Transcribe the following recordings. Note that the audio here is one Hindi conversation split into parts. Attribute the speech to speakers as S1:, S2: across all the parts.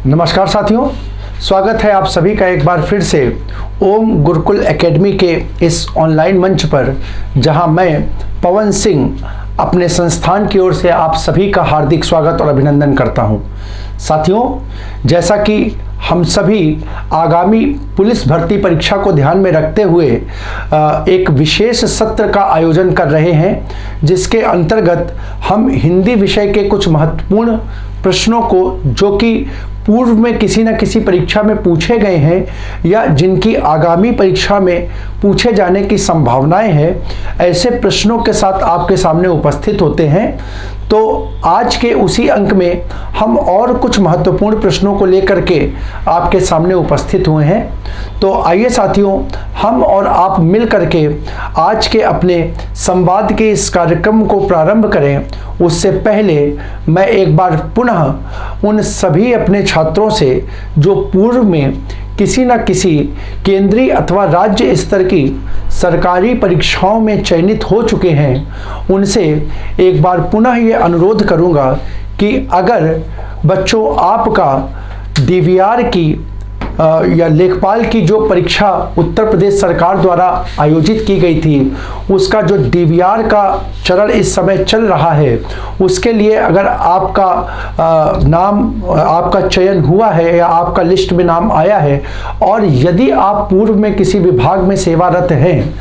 S1: नमस्कार साथियों, स्वागत है आप सभी का एक बार फिर से ओम गुरुकुल एकेडमी के इस ऑनलाइन मंच पर, जहां मैं पवन सिंह अपने संस्थान की ओर से आप सभी का हार्दिक स्वागत और अभिनंदन करता हूं। साथियों, जैसा कि हम सभी आगामी पुलिस भर्ती परीक्षा को ध्यान में रखते हुए एक विशेष सत्र का आयोजन कर रहे हैं, जिसके अंतर्गत हम हिंदी विषय के कुछ महत्वपूर्ण प्रश्नों को, जो कि पूर्व में किसी न किसी परीक्षा में पूछे गए हैं या जिनकी आगामी परीक्षा में पूछे जाने की संभावनाएं हैं, ऐसे प्रश्नों के साथ आपके सामने उपस्थित होते हैं। तो आज के उसी अंक में हम और कुछ महत्वपूर्ण प्रश्नों को लेकर के आपके सामने उपस्थित हुए हैं। तो आइए साथियों, हम और आप मिल करके आज के अपने संवाद के इस कार्यक्रम को प्रारंभ करें। उससे पहले मैं एक बार पुनः उन सभी अपने छात्रों से जो पूर्व में किसी न किसी केंद्रीय अथवा राज्य स्तर की सरकारी परीक्षाओं में चयनित हो चुके हैं, उनसे एक बार पुनः ये अनुरोध करूंगा कि अगर बच्चों आपका डीवीआर की या लेखपाल की जो परीक्षा उत्तर प्रदेश सरकार द्वारा आयोजित की गई थी, उसका जो डीवीआर का चरण इस समय चल रहा है, उसके लिए अगर आपका आपका चयन हुआ है या आपका लिस्ट में नाम आया है, और यदि आप पूर्व में किसी विभाग में सेवारत हैं,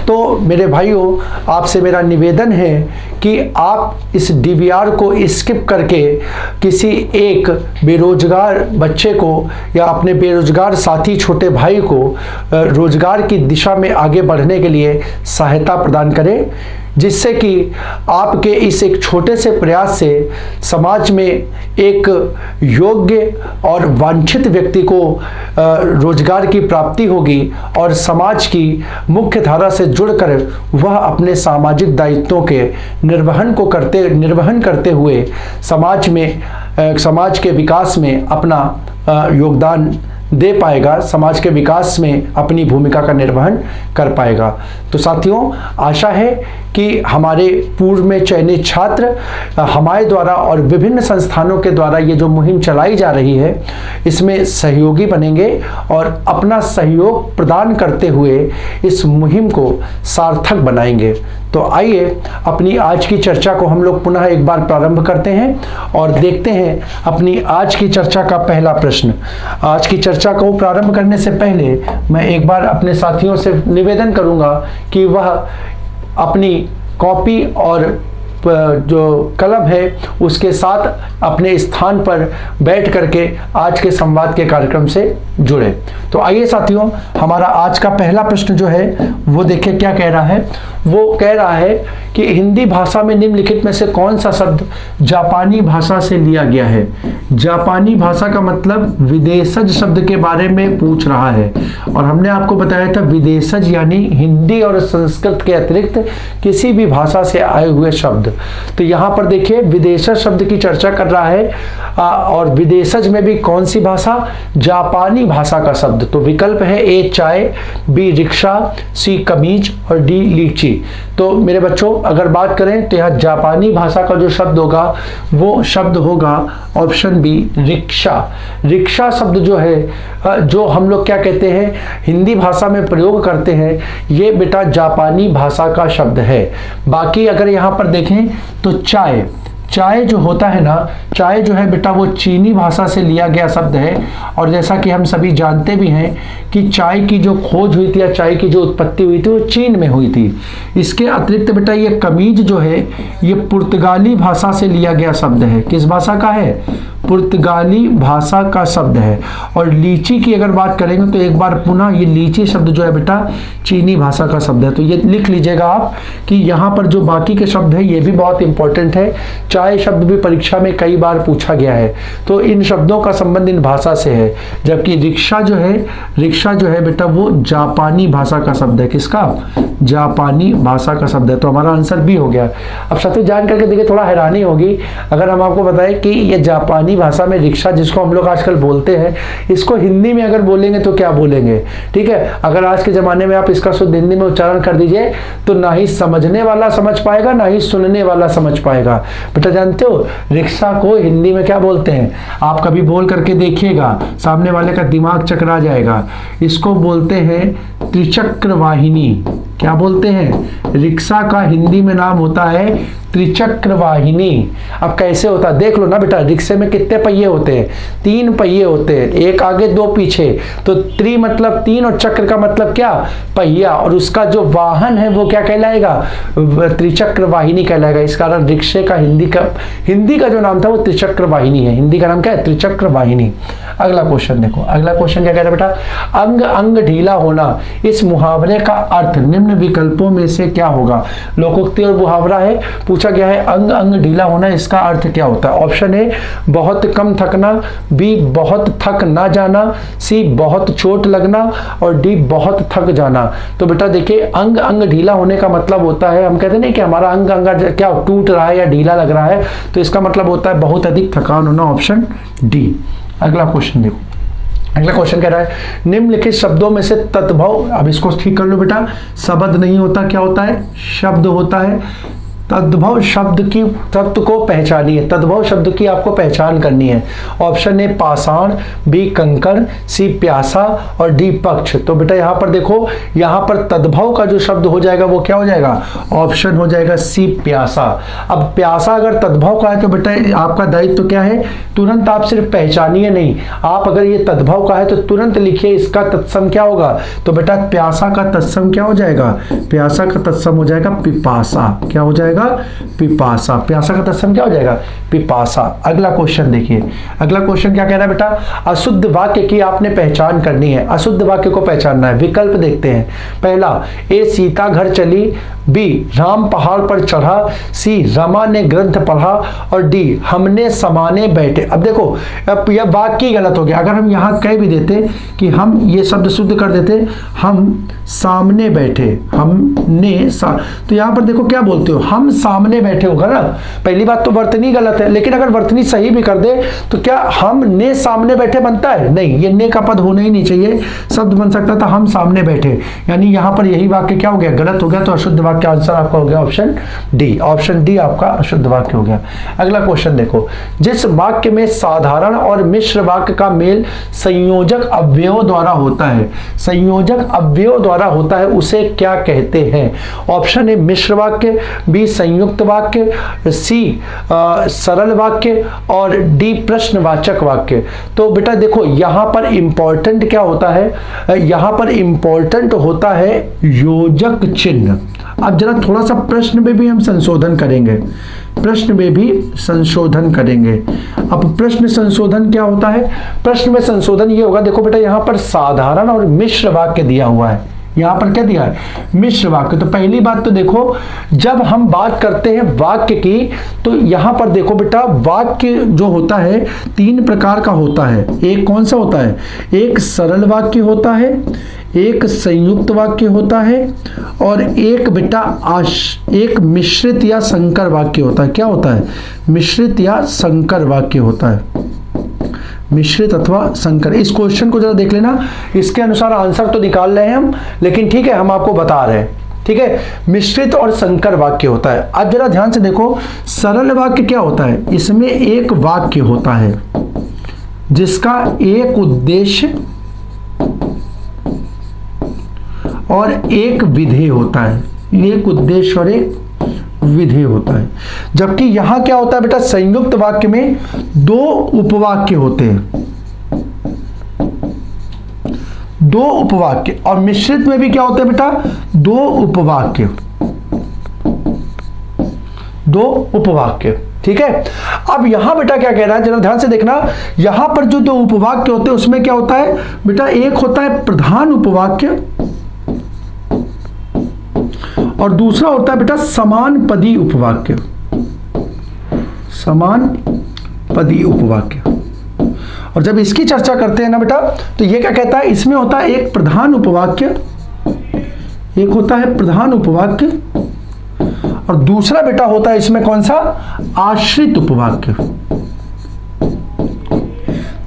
S1: तो मेरे भाइयों, आपसे मेरा निवेदन है कि आप इस डीवीआर को स्किप करके किसी एक बेरोजगार बच्चे को या अपने बेरोजगार साथी छोटे भाई को रोजगार की दिशा में आगे बढ़ने के लिए सहायता प्रदान करें, जिससे कि आपके इस एक छोटे से प्रयास से समाज में एक योग्य और वांछित व्यक्ति को रोजगार की प्राप्ति होगी और समाज की मुख्य धारा से जुड़कर वह अपने सामाजिक दायित्वों के निर्वहन करते हुए समाज के विकास में अपना योगदान दे पाएगा, समाज के विकास में अपनी भूमिका का निर्वहन कर पाएगा। तो साथियों, आशा है कि हमारे पूर्व में चयनित छात्र हमारे द्वारा और विभिन्न संस्थानों के द्वारा ये जो मुहिम चलाई जा रही है, इसमें सहयोगी बनेंगे और अपना सहयोग प्रदान करते हुए इस मुहिम को सार्थक बनाएंगे। तो आइए अपनी आज की चर्चा को हम लोग पुनः एक बार प्रारंभ करते हैं और देखते हैं अपनी आज की चर्चा का पहला प्रश्न। आज की चर्चा को प्रारंभ करने से पहले मैं एक बार अपने साथियों से निवेदन करूंगा कि वह अपनी कॉपी और जो कलम है उसके साथ अपने स्थान पर बैठ करके आज के संवाद के कार्यक्रम से जुड़े। तो आइए साथियों, हमारा आज का पहला प्रश्न जो है वो देखिए क्या कह रहा है। वो कह रहा है कि हिंदी भाषा में निम्नलिखित में से कौन सा शब्द जापानी भाषा से लिया गया है। जापानी भाषा का मतलब विदेशज शब्द के बारे में पूछ रहा है, और हमने आपको बताया था विदेशज यानी हिंदी और संस्कृत के अतिरिक्त किसी भी भाषा से आए हुए शब्द। तो यहाँ पर देखिए विदेशज शब्द की चर्चा कर रहा है, और विदेशज में भी कौन सी भाषा? जापानी भाषा का शब्द। तो विकल्प है ए चाय, बी रिक्शा, सी कमीज और डी लीची। तो मेरे बच्चों, अगर बात करें तो यहाँ जापानी भाषा का जो शब्द होगा वो शब्द होगा ऑप्शन बी रिक्शा। रिक्शा शब्द जो है, जो हम लोग क्या कहते हैं हिंदी भाषा में प्रयोग करते हैं, ये बेटा जापानी भाषा का शब्द है। बाकी अगर यहाँ पर देखें तो चाय जो होता है ना, चाय जो है बेटा वो चीनी भाषा से लिया गया शब्द है, और जैसा कि हम सभी जानते भी हैं कि चाय की जो खोज हुई थी या चाय की जो उत्पत्ति हुई थी वो चीन में हुई थी। इसके अतिरिक्त बेटा ये कमीज जो है ये पुर्तगाली भाषा से लिया गया शब्द है। किस भाषा का है? पुर्तगाली भाषा का शब्द है। और लीची की अगर बात करेंगे तो एक बार पुनः ये लीची शब्द जो है बेटा चीनी भाषा का शब्द है। तो ये लिख लीजिएगा आप कि यहाँ पर जो बाकी के शब्द है ये भी बहुत इंपॉर्टेंट है। चाय शब्द भी परीक्षा में कई बार पूछा गया है, तो इन शब्दों का संबंध इन भाषा से है। जबकि रिक्शा जो है बेटा वो जापानी भाषा का शब्द है। किसका? जापानी भाषा का शब्द है। तो हमारा आंसर बी हो गया। अब साथियों जान करके देखिए थोड़ा हैरानी होगी अगर हम आपको बताएं कि ये जापानी जापानी भाषा में रिक्शा जिसको हम लोग आजकल बोलते हैं, इसको हिंदी में अगर बोलेंगे तो क्या बोलेंगे? ठीक है, अगर आज के ज़माने में आप इसका शुद्ध हिंदी में उच्चारण कर दीजिए तो ना ही समझने वाला समझ पाएगा, ना ही सुनने वाला समझ पाएगा। बेटा जानते हो रिक्शा को हिंदी में क्या बोलते हैं? आप कभी बोल करके देखिएगा, सामने वाले का दिमाग चकरा जाएगा। इसको बोलते हैं त्रिचक्र वाहिनी। क्या बोलते हैं? रिक्शा का हिंदी में नाम होता है त्रिचक्र वाहिनी। अब कैसे होता है देख लो ना बेटा, रिक्शे में कितने पहिए होते हैं? 3 पहिए होते हैं, एक आगे 2 पीछे। तो त्रि मतलब 3 और चक्र का मतलब क्या? पहिया। और उसका जो वाहन है वो क्या कहलाएगा? त्रिचक्र वाहिनी कहलाएगा। इस कारण रिक्शे का हिंदी का जो नाम था वो त्रिचक्र वाहिनी है। हिंदी का नाम क्या है? त्रिचक्र वाहिनी। अगला क्वेश्चन देखो, अगला क्वेश्चन क्या कह रहा है बेटा? अंग अंग ढीला होना, इस मुहावरे का अर्थ निम्न विकल्पों में से क्या होगा? लोकोक्ति और मुहावरा है, पूछा गया है अंग अंग ढीला होना, इसका अर्थ क्या होता है? ऑप्शन ए बहुत कम थकना, बी बहुत थक ना जाना, सी बहुत चोट लगना और डी बहुत थक जाना। तो बेटा देखिए अंग अंग ढीला होने का मतलब होता है, हम कहते नहीं कि हमारा अंग अंग क्या टूट रहा है या ढीला लग रहा है, तो इसका मतलब होता है बहुत अधिक थकान होना। Option D. अगला क्वेश्चन देखो, अगला क्वेश्चन कह रहा है निम्नलिखित शब्दों में से तद्भव, अब इसको ठीक कर लो बेटा, शब्द नहीं होता, क्या होता है? शब्द होता है। तद्भव शब्द की तत्व को पहचानिए, तद्भव शब्द की आपको पहचान करनी है। ऑप्शन ए पाषाण, बी कंकर, सी प्यासा और डी पक्ष। तो बेटा यहाँ पर देखो, यहाँ पर तद्भव का जो शब्द हो जाएगा वो क्या हो जाएगा? ऑप्शन हो जाएगा सी प्यासा। अब प्यासा अगर तद्भव का है तो बेटा आपका दायित्व तो क्या है? तुरंत आप सिर्फ पहचानिए नहीं, आप अगर ये तद्भव का है तो तुरंत लिखिए इसका तत्सम क्या होगा। तो बेटा प्यासा का तत्सम क्या हो जाएगा? प्यासा का तत्सम हो जाएगा पिपासा। क्या हो जाएगा? पिपासा। प्यासा का तत्सम क्या हो जाएगा? पिपासा। अगला क्वेश्चन देखिए, अगला क्वेश्चन क्या कह रहा है बेटा? अशुद्ध वाक्य की आपने पहचान करनी है, अशुद्ध वाक्य को पहचानना है। विकल्प देखते हैं। पहला, ए सीता घर चली, बी राम पहाड़ पर चढ़ा, सी रमा ने ग्रंथ पढ़ा और डी हमने समाने बैठे। अब देखो अब यह वाक्य गलत हो गया। अगर हम यहाँ कह भी देते कि हम ये शब्द शुद्ध कर देते हम सामने बैठे, हमने तो यहाँ पर देखो क्या बोलते हो? हम सामने बैठे होगा ना। पहली बात तो वर्तनी गलत है, लेकिन अगर वर्तनी सही भी कर दे तो क्या हम ने सामने बैठे बनता है? नहीं, ये ने का पद होना ही नहीं चाहिए, शब्द बन सकता था हम सामने बैठे। यानी यहाँ पर यही वाक्य क्या हो गया? गलत हो गया। तो अशुद्ध वाक्य आंसर आपका हो गया ऑप्शन डी। ऑप्शन डी आपका अशुद्ध वाक्य हो गया। अगला क्वेश्चन देखो, जिस वाक्य में साधारण और मिश्र वाक्य का मेल संयोजक अव्ययों द्वारा होता है, संयोजक अव्ययों द्वारा होता है, उसे क्या कहते हैं? ऑप्शन ए मिश्र वाक्य, बी संयुक्त वाक्य, सी सरल वाक्य और डी प्रश्नवाचक वाक्य। तो बेटा देखो यहाँ पर इंपॉर्टेंट क्या होता है? यहाँ पर इंपॉर्टेंट होता है योजक चिन्ह। अब जरा थोड़ा सा प्रश्न में भी हम संशोधन करेंगे, प्रश्न में भी संशोधन करेंगे। अब प्रश्न संशोधन क्या होता है? प्रश्न में संशोधन ये होगा, देखो बेटा यहाँ पर साधारण और मिश्र वाक्य दिया हुआ है, यहाँ पर क्या दिया है? मिश्र वाक्य। तो पहली बात तो देखो, जब हम बात करते हैं वाक्य की तो यहाँ पर देखो बेटा वाक्य जो होता है 3 प्रकार का होता है। एक कौन सा होता है? एक सरल वाक्य होता है, एक संयुक्त वाक्य होता है और एक बेटा एक मिश्रित या संकर वाक्य होता है। क्या होता है? मिश्रित या संकर वाक्य होता है, मिश्रित अथवा संकर। इस क्वेश्चन को जरा देख लेना, इसके अनुसार आंसर तो निकाल रहे हैं हम, लेकिन ठीक है हम आपको बता रहे हैं। ठीक है, मिश्रित और संकर वाक्य होता है। अब जरा ध्यान से देखो, सरल वाक्य क्या होता है? इसमें एक वाक्य होता है जिसका एक उद्देश्य और एक विधेय होता है, एक उद्देश्य और एक विधेय होता है। जबकि यहां क्या होता है बेटा? संयुक्त वाक्य में 2 उपवाक्य होते हैं, 2 उपवाक्य। और मिश्रित में भी क्या होते हैं बेटा? 2 उपवाक्य, 2 उपवाक्य। ठीक है, अब यहां बेटा क्या कह रहा है, जरा ध्यान से देखना। यहां पर जो 2 उपवाक्य होते हैं उसमें क्या होता है बेटा? एक होता है प्रधान उपवाक्य और दूसरा होता है बेटा समान पदी उपवाक्य, समान पदी उपवाक्य। और जब इसकी चर्चा करते हैं ना बेटा, तो ये क्या कहता है? इसमें होता है एक प्रधान उपवाक्य, एक होता है प्रधान उपवाक्य और दूसरा बेटा होता है इसमें कौन सा? आश्रित उपवाक्य,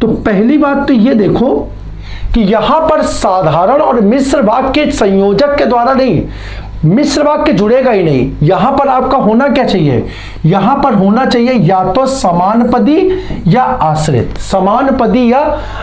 S1: तो पहली बात तो ये देखो कि यहां पर साधारण और मिश्र वाक्य संयोजक के द्वारा नहीं, मिश्र वाक्य जुड़ेगा ही नहीं। यहां पर आपका होना क्या चाहिए, यहां पर होना चाहिए या तो समानपदी या आश्रित, समानपदी या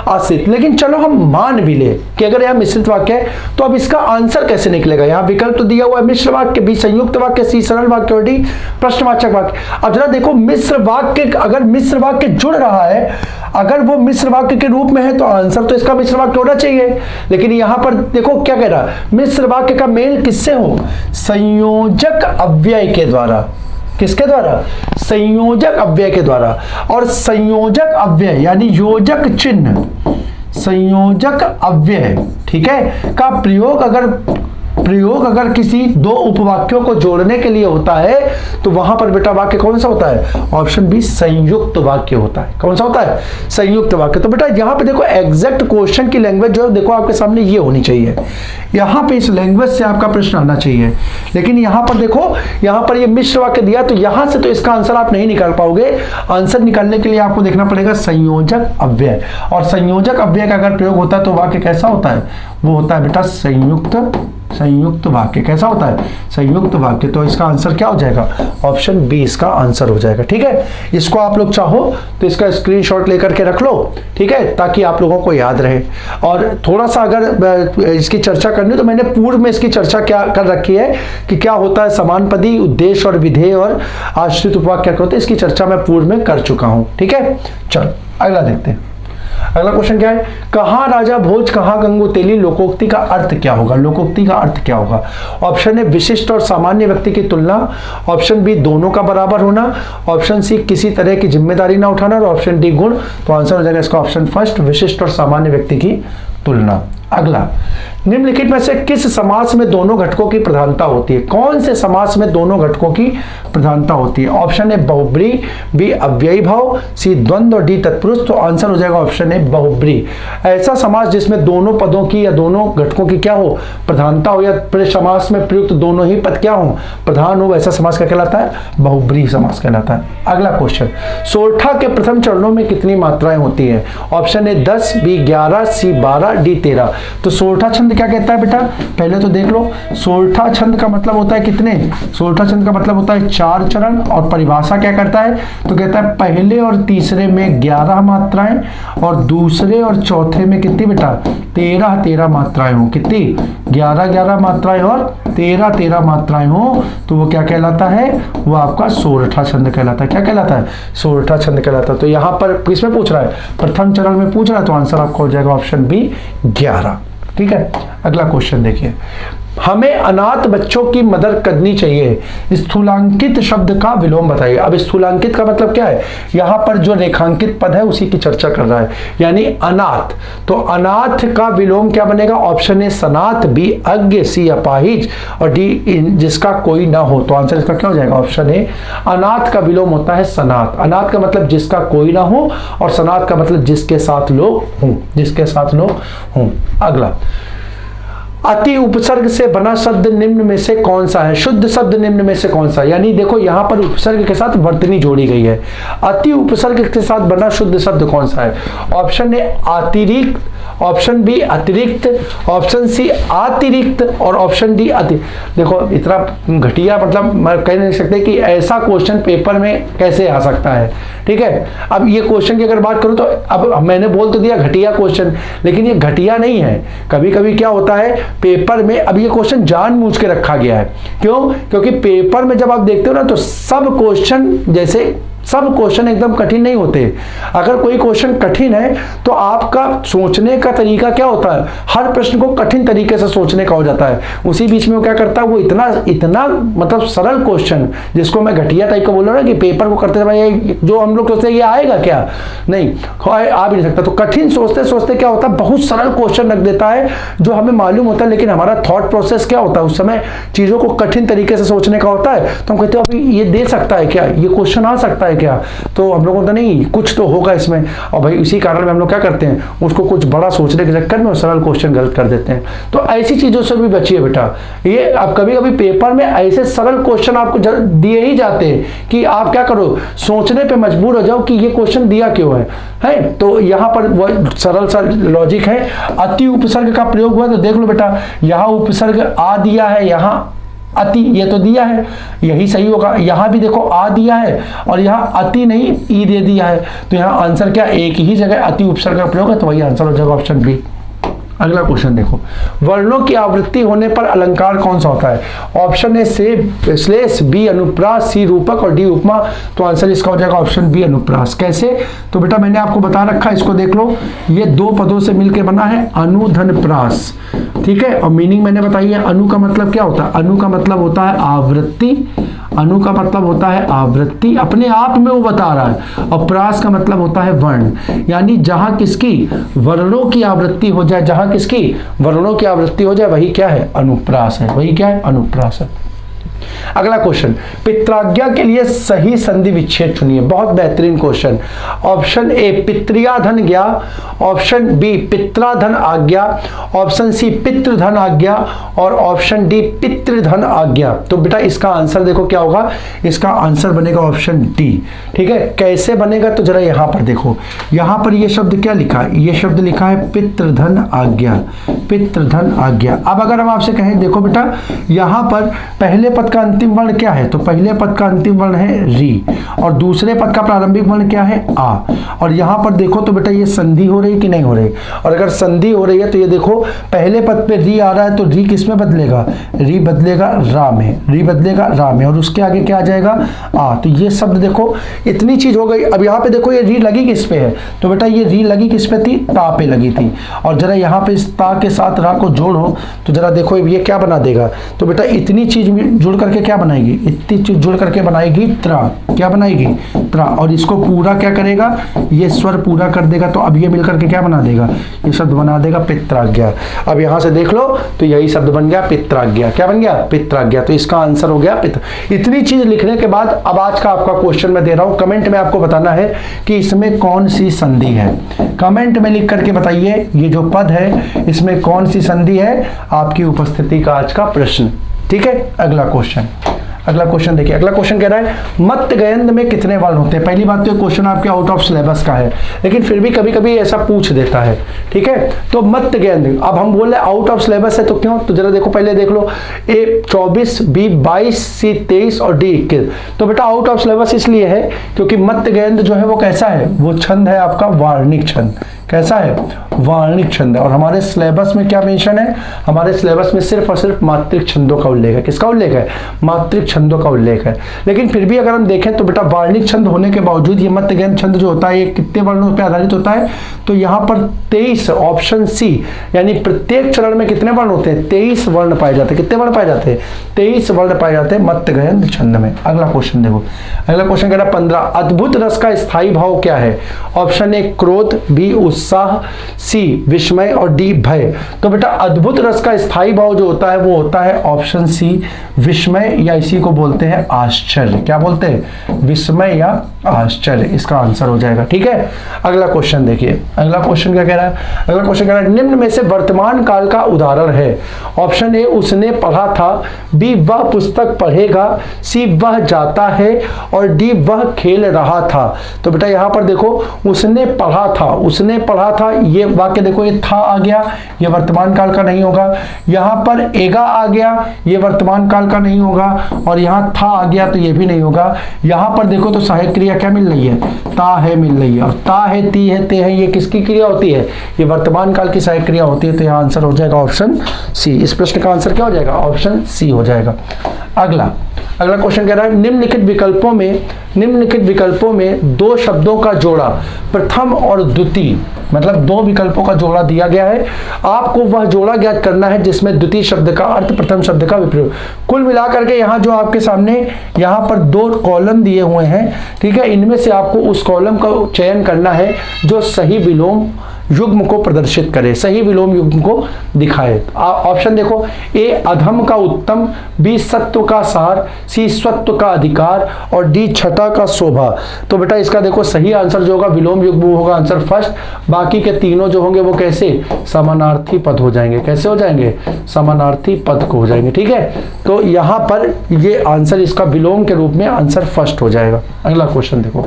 S1: आश्रित। लेकिन चलो हम मान भी ले कि अगर यह मिश्रित वाक्य है तो अब इसका आंसर कैसे निकलेगा। यहां विकल्प तो दिया हुआ है, मिश्र वाक्य, बी संयुक्त वाक्य, सी सरल वाक्य और डी प्रश्नवाचक वाक्य। अब जरा देखो मिश्र वाक्य, अगर मिश्र वाक्य जुड़ रहा है, अगर वो मिश्र वाक्य के रूप में है तो आंसर तो इसका मिश्र वाक्य होना चाहिए। लेकिन यहां पर देखो क्या कह रहा है, मिश्र वाक्य का मेल किससे हो, संयोजक अव्यय के द्वारा। किसके द्वारा, संयोजक अव्यय के द्वारा। और संयोजक अव्यय यानी योजक चिन्ह, संयोजक अव्यय, ठीक है, का प्रयोग अगर किसी दो उपवाक्यों को जोड़ने के लिए होता है तो वहां पर बेटा वाक्य कौन सा होता है, ऑप्शन बी संयुक्त वाक्य होता है। कौन सा होता है, संयुक्त वाक्य। तो बेटा यहां पे देखो एग्जैक्ट क्वेश्चन की लैंग्वेज जो है देखो आपके सामने ये होनी चाहिए, यहां पे इस लैंग्वेज से आपका प्रश्न आना चाहिए। लेकिन यहां पर देखो, यहां पर ये मिश्र वाक्य दिया तो यहां से तो इसका आंसर आप नहीं निकाल पाओगे। आंसर निकालने के लिए आपको देखना पड़ेगा संयोजक अव्यय, और संयोजक अव्यय का अगर प्रयोग होता है तो वाक्य कैसा होता है, वो होता है बेटा संयुक्त वाक्य। कैसा होता है, संयुक्त वाक्य। तो इसका आंसर क्या हो जाएगा, ऑप्शन बी इसका आंसर हो जाएगा। ठीक है, इसको आप लोग चाहो तो इसका स्क्रीनशॉट लेकर के रख लो, ठीक है, ताकि आप लोगों को याद रहे। और थोड़ा सा अगर इसकी चर्चा करनी तो मैंने पूर्व में इसकी चर्चा क्या कर रखी है कि क्या होता है समानपदी, उद्देश्य और विधेय और आश्रित उपवाक्य क्या होते हैं, इसकी चर्चा मैं पूर्व में कर चुका हूं। ठीक है, चलो अगला देखते हैं। अगला क्वेश्चन क्या है, कहां राजा भोज कहां गंगोतेली, लोकोक्ति का अर्थ क्या होगा। लोकोक्ति का अर्थ क्या होगा, ऑप्शन ए विशिष्ट और सामान्य व्यक्ति की तुलना, ऑप्शन बी दोनों का बराबर होना, ऑप्शन सी किसी तरह की जिम्मेदारी ना उठाना, और ऑप्शन डी गुण। तो आंसर हो जाएगा इसका ऑप्शन फर्स्ट, विशिष्ट और सामान्य व्यक्ति की तुलना। अगला, निम्नलिखित में से किस समास में दोनों घटकों की प्रधानता होती है। कौन से समास में दोनों घटकों की प्रधानता होती है, ऑप्शन ए बहुब्री, बी अव्ययी भाव, सी द्वंद्व और डी तत्पुरुष। तो आंसर हो जाएगा ऑप्शन ए बहुब्री। ऐसा समास जिसमें दोनों पदों की या दोनों घटकों की क्या हो, प्रधानता हो, या समास में प्रयुक्त दोनों ही पद क्या हो, प्रधान हो, ऐसा समास क्या कहलाता है, बहुब्री समास कहलाता है। अगला क्वेश्चन, सोरठा के प्रथम चरणों में कितनी मात्राएं होती है, option A 10, B 11, C 12, D 13। तो सोरठा छंद क्या कहता है बेटा, पहले तो देख लो, सोरठा छंद का मतलब होता है कितने, सोरठा छंद का मतलब होता है 4 चरण, और परिभाषा क्या करता है, तो कहता है पहले और तीसरे में 11 मात्राएं और दूसरे और चौथे में कितनी बेटा, 13 मात्राएं हो। कितनी, 11 मात्राएं और 13 मात्राएं हो, तो वो क्या कहलाता है, वो आपका सोरठा छंद कहलाता है। क्या कहलाता है, सोरठा छंद कहलाता है। तो यहां पर किसमें पूछ रहा है, प्रथम चरण में पूछ रहा है, तो आंसर आपको हो जाएगा ऑप्शन बी 11। ठीक है, अगला क्वेश्चन देखिए, हमें अनाथ बच्चों की मदद करनी चाहिए, स्थूलांकित शब्द का विलोम बताइए। अब स्थूलांकित का मतलब क्या है, यहां पर जो रेखांकित पद है उसी की चर्चा कर रहा है, यानी अनाथ। तो अनाथ का विलोम क्या बनेगा, ऑप्शन ए सनाथ, बी अज्ञ, सी अपाहिज और डी जिसका कोई ना हो। तो आंसर इसका क्या हो जाएगा, ऑप्शन ए अनाथ का विलोम होता है सनाथ। अनाथ का मतलब जिसका कोई ना हो, और सनाथ का मतलब जिसके साथ लोग हों, जिसके साथ लोग हों। अगला, अति उपसर्ग से बना शब्द निम्न में से कौन सा है, शुद्ध शब्द निम्न में से कौन सा है। यानी देखो यहां पर उपसर्ग के साथ वर्तनी जोड़ी गई है, अति उपसर्ग के साथ बना शुद्ध शब्द कौन सा है, ऑप्शन ए अतिरिक्त, ऑप्शन बी अतिरिक्त, ऑप्शन सी अतिरिक्त और ऑप्शन डी अति। देखो इतना घटिया मतलब मैं कह नहीं सकते कि ऐसा क्वेश्चन पेपर में कैसे आ सकता है। ठीक है, अब ये क्वेश्चन की अगर बात करूं तो अब मैंने बोल तो दिया घटिया क्वेश्चन, लेकिन ये घटिया नहीं है। कभी कभी क्या होता है पेपर में, अब ये क्वेश्चन जानबूझ के रखा गया है, क्यों, क्योंकि पेपर में जब आप देखते हो ना तो सब क्वेश्चन जैसे सब क्वेश्चन एकदम कठिन नहीं होते। अगर कोई क्वेश्चन कठिन है तो आपका सोचने का तरीका क्या होता है, हर प्रश्न को कठिन तरीके से सोचने का हो जाता है। उसी बीच में वो क्या करता है, वो इतना मतलब सरल क्वेश्चन, जिसको मैं घटिया टाइप का बोल रहा हूँ ना कि पेपर को करते समय जो हम लोग सोचते हैं ये आएगा क्या, नहीं आ भी नहीं सकता। तो कठिन सोचते सोचते क्या होता है, बहुत सरल क्वेश्चन रख देता है जो हमें मालूम होता है, लेकिन हमारा थॉट प्रोसेस क्या होता है उस समय चीजों को कठिन तरीके से सोचने का होता है। तो हम कहते हैं अभी ये दे सकता है क्या, ये क्वेश्चन आ सकता है है क्या, तो हम लोग होता नहीं कुछ तो होगा इसमें, और भाई इसी कारण में हम लोग क्या करते हैं, उसको कुछ बड़ा सोचने के चक्कर में सरल क्वेश्चन गलत कर देते हैं। तो ऐसी चीज़ों से भी बचिए बेटा। ये अब कभी कभी पेपर में ऐसे सरल क्वेश्चन आपको दिए ही जाते हैं कि आप क्या करो, सोचने पर मजबूर हो जाओ कि ये क्वेश्चन दिया क्यों है। तो यहाँ पर वह सरल सा लॉजिक है। अति उपसर्ग का प्रयोग हुआ तो देख लो बेटा, यहाँ उपसर्ग आ दिया है, यहाँ अति ये तो दिया है, यही सही होगा। यहाँ भी देखो आ दिया है और यहाँ अति नहीं ई दे दिया है, तो यहाँ आंसर क्या, एक ही जगह अति उपसर्ग का प्रयोग है, तो वही आंसर हो जाएगा ऑप्शन बी। अगला क्वेश्चन देखो, वर्णों की आवृत्ति होने पर अलंकार कौन सा होता है? ऑप्शन ए से श्लेष, बी अनुप्रास, सी रूपक और डी उपमा। तो आंसर इसका हो जाएगा ऑप्शन बी अनुप्रास। कैसे? तो बेटा मैंने आपको बता रखा है, इसको देख लो, ये दो पदों से मिलकर बना है अनु धन प्रास, ठीक है। और मीनिंग मैंने बताई है, अनु का मतलब क्या होता है? अनु का मतलब होता है आवृत्ति, अनु का मतलब होता है आवृत्ति, अपने आप में वो बता रहा है। और प्रास का मतलब होता है वर्ण, यानी जहां किसकी वर्णों की आवृत्ति हो जाए, जहां किसकी वर्णों की आवृत्ति हो जाए, वही क्या है, अनुप्रास है, वही क्या है, अनुप्रास है। अगला क्वेश्चन, पित्राज्ञा के लिए सही संधि विच्छेद चुनिए। बहुत बेहतरीन क्वेश्चन। ऑप्शन ए पित्रियाधन ज्ञा, ऑप्शन बी पित्राधन आज्ञा, ऑप्शन सी पितृधन आज्ञा और ऑप्शन डी पितृधन आज्ञा। तो बेटा इसका आंसर देखो क्या होगा, इसका आंसर बनेगा ऑप्शन डी, ठीक है। कैसे बनेगा तो जरा यहां पर देखो, यहां पर ये शब्द क्या लिखा है, ये शब्द लिखा है पितृधन आज्ञा, पितृधन आज्ञा। अब अगर हम आपसे कहें, देखो बेटा यहां पर पहले पद का अंतिम वर्ण क्या है, तो पहले पद का अंतिम वर्ण है री और दूसरे पद का प्रारंभिक वर्ण क्या है, आ। और यहां पर देखो तो बेटा ये संधि हो रही कि नहीं हो रही, और अगर संधि हो रही है तो ये देखो पहले पद पे री आ रहा है, तो री किस में बदलेगा, री बदलेगा रा में, री बदलेगा रा में, और उसके आगे क्या आ जाएगा, आ। तो ये शब्द देखो इतनी चीज हो गई। अब यहाँ पे देखो ये री लगी किस पे है, तो बेटा ये री लगी किस पे थी, ता पे लगी थी। और जरा यहाँ पे इस ता के साथ रा को जोड़ो तो जरा देखो ये क्या बना देगा, तो बेटा इतनी चीज जुड़ करके क्या बनाएगी, इतनी चीज जुड़ करके बनाएगी त्रा, क्या बनाएगी, त्रा। और इसको पूरा क्या करेगा, ये स्वर पूरा कर देगा, तो अब ये मिलकर के क्या बना देगा, ये शब्द बना देगा पित्राज्ञा। अब यहां से देख लो तो यही शब्द बन गया पित्राज्ञा, क्या बन गया, पित्राज्ञा। तो इसका आंसर हो गया पित्र। इतनी चीज लिखने के बाद अब आज का आपका क्वेश्चन मैं दे रहा हूं, कमेंट में आपको बताना है कि इसमें कौन सी संधि है। कमेंट में लिख करके बताइए ये जो पद है इसमें कौन सी संधि है, आपकी उपस्थिति का आज का प्रश्न, ठीक है। अगला क्वेश्चन, अगला क्वेश्चन देखिए। अगला क्वेश्चन कह रहा है मत गयंद में कितने वर्ण होते हैं। पहली बात तो क्वेश्चन आपके आउट ऑफ सिलेबस का है, लेकिन फिर भी कभी कभी ऐसा पूछ देता है, ठीक है। तो मत गयंद, अब हम बोल रहे आउट ऑफ सिलेबस है तो क्यों, तो जरा देखो पहले देख लो, ए 24, बी 22, सी 23 और डी 21। तो बेटा आउट ऑफ सिलेबस इसलिए है क्योंकि मत गयंद जो है वो कैसा है, वो छंद है आपका वार्णिक छंद। कैसा है, वार्णिक छंद है। और हमारे सिलेबस में क्या मेंशन है, हमारे सिलेबस में सिर्फ और सिर्फ मात्रिक छंदों का उल्लेख है। किसका उल्लेख है, मात्रिक छंदों का उल्लेख है। लेकिन फिर भी अगर हम देखें तो बेटा वार्णिक छंद होने के बावजूद ये मत गयंद छंद जो होता है ये कितने वर्णों पर आधारित होता है, तो यहाँ पर 23, ऑप्शन सी, यानी प्रत्येक चरण में कितने वर्ण होते हैं, 23 वर्ण पाए जाते हैं। कितने वर्ण पाए जाते हैं, 23 वर्ण पाए जाते हैं मत गयंद छंद में। अगला क्वेश्चन देखो, अगला क्वेश्चन कह रहा है 15, अद्भुत रस का स्थायी भाव क्या है। ऑप्शन ए क्रोध, बी उत्साह, सी विस्मय और डी भय। तो बेटा अद्भुत रस का स्थायी भाव जो होता है वो होता है ऑप्शन सी विस्मय, या इसी को बोलते हैं आश्चर्य। क्या बोलते हैं, विस्मय या आश्चर्य, इसका आंसर हो जाएगा, ठीक है। अगला क्वेश्चन देखिए, अगला क्वेश्चन क्या कह रहा है, अगला क्वेश्चन कह रहा है निम्न में से वर्तमान काल का उदाहरण है। ऑप्शन ए उसने पढ़ा था, बी वह पुस्तक पढ़ेगा, सी वह जाता है और डी वह खेल रहा था। तो बेटा यहां पर देखो उसने पढ़ा था, उसने पढ़ा था, ये वाक्य देखो ये था आ गया, ये वर्तमान काल का नहीं होगा। यहां पर एगा आ गया, ये वर्तमान काल का नहीं होगा, और यहां था आ गया तो ये भी नहीं होगा। यहां पर देखो तो सहायक क्रिया क्या मिल रही है, ता है मिल रही है, और ता है, ती है, ते है, ये किसकी क्रिया होती है, ये वर्तमान काल की सहायक क्रिया होती है। तो यहां आंसर हो जाएगा ऑप्शन सी। इस प्रश्न का आंसर क्या हो जाएगा, ऑप्शन सी हो जाएगा। अगला क्वेश्चन कह रहा है निम्नलिखित विकल्पों में दो शब्दों का जोड़ा, प्रथम और द्वितीय, मतलब दो विकल्पों का जोड़ा दिया गया है, आपको वह जोड़ा ज्ञात करना है जिसमें द्वितीय शब्द का अर्थ प्रथम शब्द का विपरीत। कुल मिलाकर के यहाँ जो आपके सामने यहाँ पर दो कॉलम दिए हुए हैं, ठीक है, इनमें से आपको उस कॉलम का चयन करना है जो सही विलोम युग्म को प्रदर्शित करे, सही विलोम युग्म को दिखाए। ऑप्शन देखो, ए अधम का उत्तम, बी सत्व का सार, सी स्वत्व का अधिकार और डी छठा का शोभा। तो बेटा इसका देखो सही आंसर जो होगा विलोम युग्म होगा आंसर फर्स्ट, बाकी के तीनों जो होंगे वो कैसे समानार्थी पद हो जाएंगे, कैसे हो जाएंगे, समानार्थी पद को हो जाएंगे। ठीक है, तो यहां पर ये आंसर इसका विलोम के रूप में आंसर फर्स्ट हो जाएगा। अगला क्वेश्चन देखो,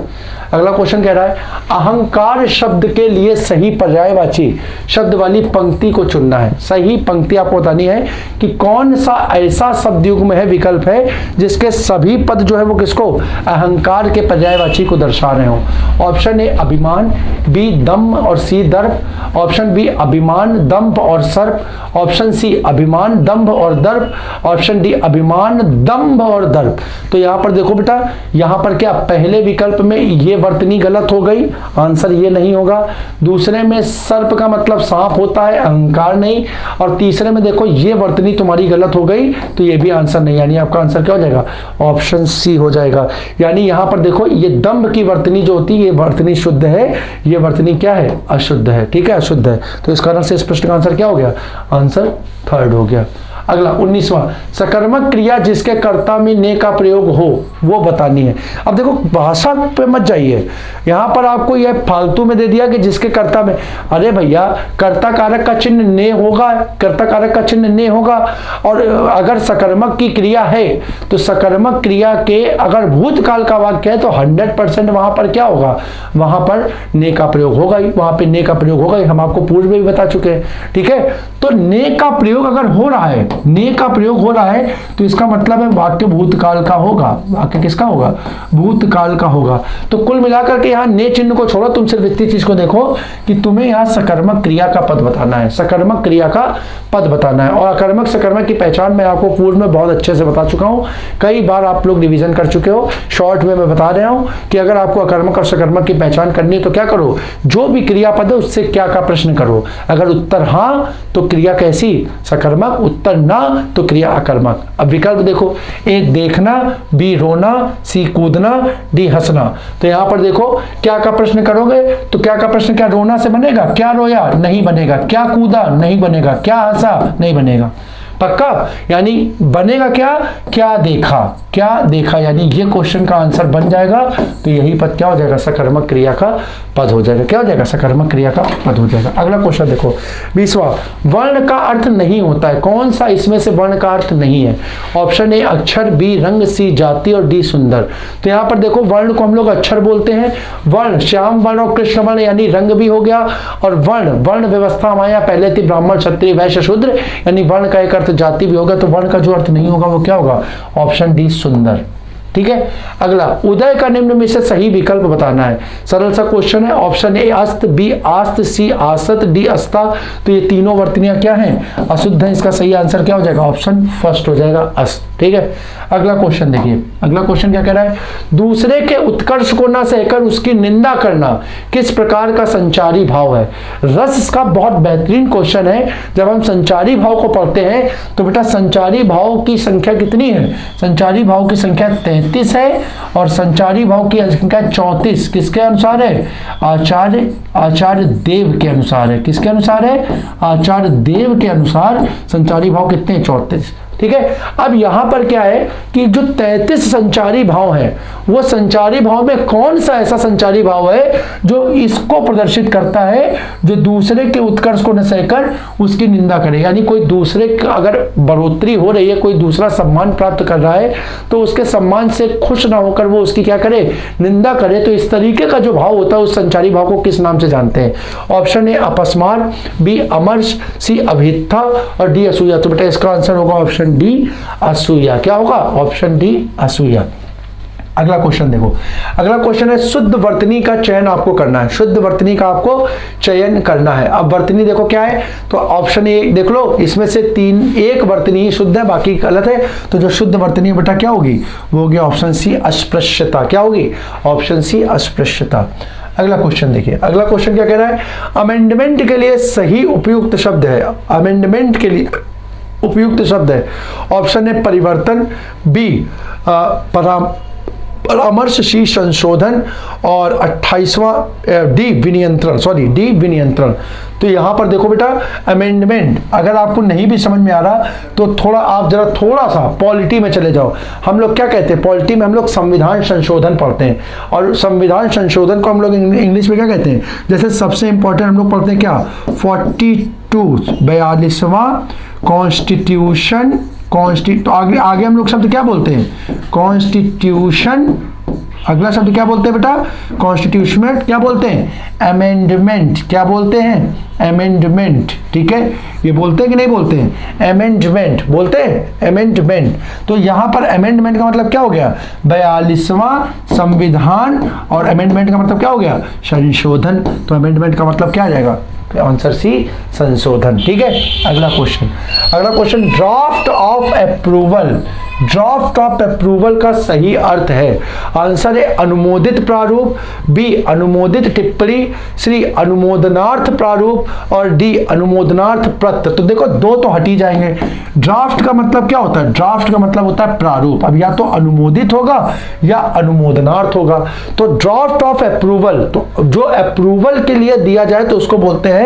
S1: अगला क्वेश्चन कह रहा है अहंकार शब्द के लिए सही पर्यायवाची शब्द वाली पंक्ति को चुनना है। सही पंक्ति आपको बतानी है कि कौन सा ऐसा शब्द युग्म है, विकल्प है जिसके सभी पद जो है वो किसको, अहंकार के पर्यायवाची को दर्शा रहे हो। ऑप्शन ए अभिमान, बी दम्भ और सी दर्प, ऑप्शन बी अभिमान दम्भ और सर्प, ऑप्शन सी अभिमान दम्भ और दर्प, ऑप्शन डी अभिमान दम्भ और दर्प। तो यहां पर देखो बेटा, यहां पर क्या पहले विकल्प में ये वर्तनी गलत हो गई, आंसर ये नहीं होगा। दूसरे में सर्प का मतलब सांप होता है, अहंकार नहीं। और तीसरे में देखो ये वर्तनी तुम्हारी गलत हो गई, तो ये भी आंसर नहीं, यानी आपका आंसर क्या हो जाएगा, ऑप्शन सी हो जाएगा। यानी यहां पर देखो ये दम्भ की वर्तनी जो होती है ये वर्तनी शुद्ध है, ये वर्तनी क्या है, अशुद्ध है। ठीक है, अशुद्ध है। तो इस कारण से इस प्रश्न का आंसर क्या हो गया, आंसर थर्ड हो गया। अगला 19वां, सकर्मक क्रिया जिसके कर्ता में ने का प्रयोग हो वो बतानी है। अब देखो भाषा पे मत जाइए, यहां पर आपको यह फालतू में दे दिया कि जिसके कर्ता में, अरे भैया कर्ता कारक का चिन्ह ने होगा, कर्ता कारक का चिन्ह ने होगा। और अगर सकर्मक की क्रिया है तो सकर्मक क्रिया के अगर भूतकाल का वाक्य है तो 100% वहां पर क्या होगा, वहां पर ने का प्रयोग होगा ही, वहां पर ने का प्रयोग होगा ही, हम आपको पूर्व में भी बता चुके हैं। ठीक है, तो ने का प्रयोग अगर हो रहा है, ने का प्रयोग हो रहा है तो इसका मतलब है वाक्य भूतकाल का होगा। वाक्य किसका होगा, भूतकाल का होगा। तो कुल मिलाकर के यहाँ ने चिन्ह को छोड़ो, तुम सिर्फ इतनी चीज को देखो कि तुम्हें यहाँ सकर्मक क्रिया का पद बताना है, सकर्मक क्रिया का पद बताना है। और अकर्मक सकर्मक की पहचान मैं आपको पूर्व में बहुत अच्छे से बता चुका हूँ, कई बार आप लोग रिवीजन कर चुके हो। शॉर्ट में मैं बता रहा हूँ कि अगर आपको अकर्मक और सकर्मक की पहचान करनी है तो क्या करो, जो भी क्रियापद है उससे क्या का प्रश्न करो। अगर उत्तर हाँ तो क्रिया कैसी, सकर्मक, उत्तर ना तो क्रिया अकर्मक। अब विकल्प देखो, ए देखना, बी रोना, सी कूदना, डी हंसना। तो यहां पर देखो क्या का प्रश्न करोगे तो क्या का प्रश्न, क्या रोना से बनेगा, क्या रोया, नहीं बनेगा, क्या कूदा, नहीं बनेगा, क्या हंसा, नहीं बनेगा। पक्का, यानी बनेगा क्या, क्या देखा, क्या देखा, यानी ये क्वेश्चन का आंसर बन जाएगा। तो यही पद क्या हो जाएगा, सकर्मक क्रिया का पद हो जाएगा। क्या हो जाएगा, सकर्मक क्रिया का पद हो जाएगा। अगला क्वेश्चन देखो 20वां, वर्ण का अर्थ नहीं होता है, कौन सा इसमें से वर्ण का अर्थ नहीं है। ऑप्शन ए अक्षर, बी रंग, सी जाति और डी सुंदर। तो यहाँ पर देखो वर्ण को हम लोग अक्षर बोलते हैं, वर्ण श्याम वर्ण और कृष्ण वर्ण यानी रंग भी हो गया, और वर्ण वर्ण व्यवस्था हमारे यहाँ पहले थी ब्राह्मण क्षत्रिय वैश्य शूद्र, यानी वर्ण का एक अर्थ जाति भी होगा। तो वर्ण का जो अर्थ नहीं होगा वो क्या होगा, ऑप्शन डी सुंदर। ठीक है, अगला उदय का निम्न में से सही विकल्प बताना है। सरल सा क्वेश्चन है। ऑप्शन ए अस्त, बी आस्त, सी आसत, डी अस्ता। तो ये तीनों वर्तनियां क्या हैं, अशुद्ध हैं। इसका सही आंसर क्या हो जाएगा, ऑप्शन फर्स्ट हो जाएगा, अस्त। ठीक है, अगला क्वेश्चन देखिए, अगला क्वेश्चन क्या कह रहा है, दूसरे के उत्कर्ष को न सहकर उसकी निंदा करना किस प्रकार का संचारी भाव है। रस का बहुत बेहतरीन क्वेश्चन है। जब हम संचारी भाव को पढ़ते हैं तो बेटा संचारी भाव की संख्या कितनी है, संचारी भाव की संख्या 33 है और संचारी भाव की संख्या 34 किसके अनुसार है, आचार्य देव के अनुसार है। किसके अनुसार है, आचार्य देव के अनुसार संचारी भाव कितने, 34। ठीक है, अब यहां पर क्या है कि जो 33 संचारी भाव है वो संचारी भाव में कौन सा ऐसा संचारी भाव है जो इसको प्रदर्शित करता है, जो दूसरे के उत्कर्ष को न सहकर उसकी निंदा करे। यानी कोई दूसरे अगर बढ़ोतरी हो रही है, कोई दूसरा सम्मान प्राप्त कर रहा है तो उसके सम्मान से खुश ना होकर वो उसकी क्या करे, निंदा करे। तो इस तरीके का जो भाव होता है उस संचारी भाव को किस नाम से जानते हैं। ऑप्शन ए अपस्मार, बी अमर्ष, सी अभिथा और डी असूया। तो बेटा इसका आंसर होगा ऑप्शन डी असूया। क्या होगा, ऑप्शन डी असूया। अगला क्वेश्चन देखो, अगला क्वेश्चन है शुद्ध वर्तनी का चयन आपको करना है, शुद्ध वर्तनी का आपको चयन करना है। अब वर्तनी देखो क्या है, तो ऑप्शन ए देख लो, इसमें से एक वर्तनी ही शुद्ध है बाकी गलत है। तो जो शुद्ध वर्तनी है बेटा क्या होगी, वो होगी ऑप्शन सी अस्पृश्यता। क्या होगी, ऑप्शन सी अस्पृश्यता। अगला क्वेश्चन देखिए, अगला क्वेश्चन क्या कह रहा है, अमेंडमेंट के लिए सही उपयुक्त शब्द है, अमेंडमेंट के लिए उपयुक्त शब्द है। ऑप्शन ए परिवर्तन, बी परामर्श, सी संशोधन और 28वां डी विनियंत्रण। तो यहाँ पर देखो बेटा अमेंडमेंट, अगर आपको नहीं भी समझ में आ रहा तो थोड़ा सा पॉलिटी में चले जाओ। हम लोग क्या कहते हैं पॉलिटी में, हम लोग संविधान संशोधन पढ़ते हैं, और संविधान संशोधन को हम लोग इंग्लिश में क्या कहते हैं, जैसे सबसे इंपॉर्टेंट हम लोग पढ़ते हैं क्या 42वां कॉन्स्टिट्यूशन, तो आगे हम लोग शब्द क्या बोलते हैं कॉन्स्टिट्यूशन, अगला शब्द क्या बोलते हैं बेटा कॉन्स्टिट्यूशन, क्या बोलते हैं अमेंडमेंट, क्या बोलते हैं अमेंडमेंट, ठीक है, ये बोलते हैं कि नहीं बोलते हैं अमेंडमेंट, बोलते हैं अमेंडमेंट। तो यहाँ पर अमेंडमेंट का मतलब क्या हो गया 42वां संविधान, और अमेंडमेंट का मतलब क्या हो गया संशोधन। तो अमेंडमेंट का मतलब क्या आ जाएगा आंसर सी संशोधन, ठीक है। अगला क्वेश्चन ड्राफ्ट ऑफ अप्रूवल का सही अर्थ है, आंसर है अनुमोदित प्रारूप, बी अनुमोदित टिप्पणी, सी अनुमोदनार्थ प्रारूप, और डी अनुमोदनार्थ पत्र। तो देखो दो तो हटी जाएंगे। ड्राफ्ट का मतलब क्या होता है, ड्राफ्ट का मतलब होता है प्रारूप, अब या तो अनुमोदित होगा या अनुमोदनार्थ होगा। तो ड्राफ्ट ऑफ अप्रूवल, तो जो अप्रूवल के लिए दिया जाए तो उसको बोलते हैं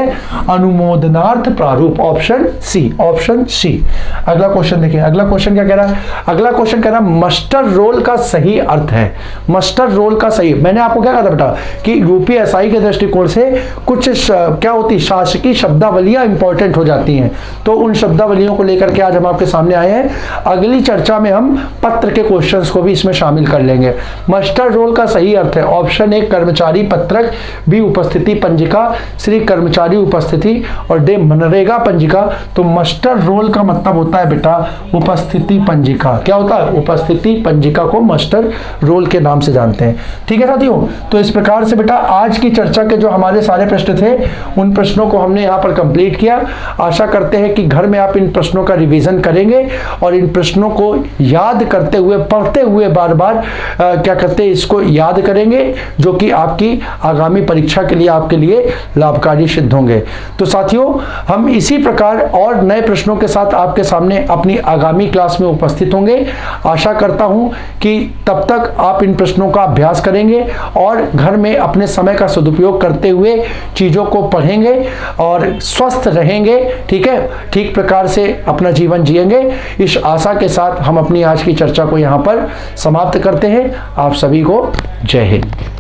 S1: अनुमोदनार्थ प्रारूप, ऑप्शन सी। अगला क्वेश्चन देखिए, अगला क्वेश्चन क्या कह रहा है, अगला क्वेश्चन कह रहा है मस्टर रोल का सही अर्थ है। मस्टर रोल का सही, मैंने आपको क्या कहा था बेटा कि यूपीएसआई के दृष्टिकोण से कुछ क्या होती शासकीय शब्दावलियां इंपॉर्टेंट हो जाती हैं, तो उन शब्दावलियों को लेकर के आज हम आपके सामने आए हैं। अगली चर्चा में हम पत्र के क्वेश्चंस को भी इसमें शामिल कर लेंगे। मस्टर रोल का सही अर्थ है ऑप्शन ए कर्मचारी पत्रक, बी उपस्थिति पंजिका, सी कर्मचारी उपस्थिति, और डी मनरेगा पंजिका। तो मस्टर रोल का मतलब होता है बेटा उपस्थिति पंजिका। क्या होता है उपस्थिति पंजिका को मस्टर रोल के नाम से जानते हैं, ठीक है साथियों। तो इस प्रकार से बेटा आज की चर्चा के जो हमारे सारे प्रश्न थे उन प्रश्नों को हमने यहाँ पर कंप्लीट किया। आशा करते हैं कि घर में आप इन प्रश्नों का रिवीजन करेंगे और इन प्रश्नों को याद करते हुए पढ़ते हुए बार बार क्या करते हैं इसको याद करेंगे, जो कि आपकी आगामी परीक्षा के लिए आपके लिए लाभकारी सिद्ध होंगे। तो साथियों हम इसी प्रकार और नए प्रश्नों के साथ आपके सामने अपनी आगामी क्लास में उपस्थित होंगे। आशा करता हूं कि तब तक आप इन प्रश्नों का अभ्यास करेंगे और घर में अपने समय का सदुपयोग करते हुए चीज़ों को पढ़ेंगे और स्वस्थ रहेंगे, ठीक है, ठीक प्रकार से अपना जीवन जिएंगे। इस आशा के साथ हम अपनी आज की चर्चा को यहाँ पर समाप्त करते हैं। आप सभी को जय हिंद।